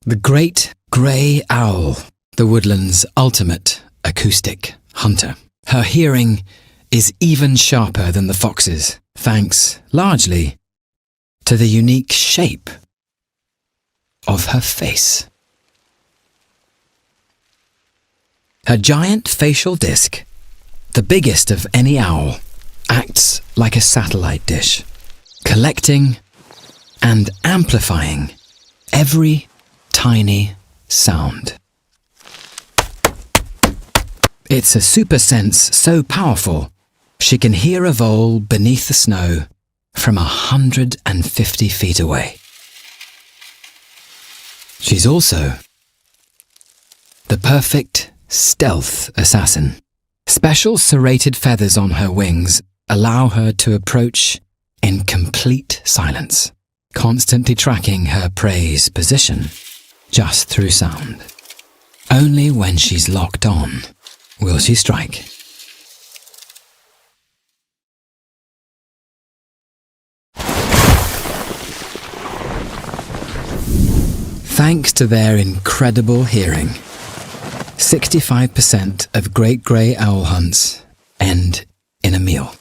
The great grey owl, the woodland's ultimate acoustic hunter. Her hearing is even sharper than the fox's, thanks largely to the unique shape of her face. Her giant facial disc, the biggest of any owl, acts like a satellite dish, collecting and amplifying every tiny sound. It's a super sense so powerful, she can hear a vole beneath the snow from 150 feet away. She's also the perfect stealth assassin. Special serrated feathers on her wings allow her to approach in complete silence, constantly tracking her prey's position just through sound. Only when she's locked on will she strike. Thanks to their incredible hearing, 65% of great grey owl hunts end in a meal.